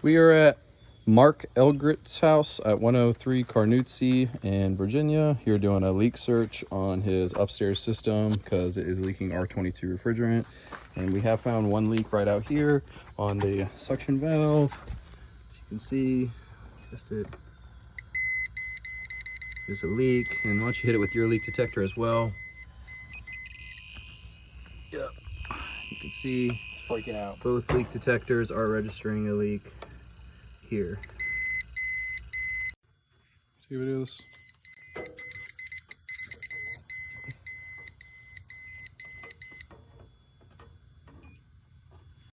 We are at Mark Elgrit's house at 103 Carnoustie in Virginia. Here doing a leak search on his upstairs system because it is leaking R22 refrigerant. And we have found one leak right out here on the suction valve. As you can see, test it. There's a leak, and why don't you hit it with your leak detector as well. Yep, you can see It's freaking out. both leak detectors are registering a leak here. See what it is?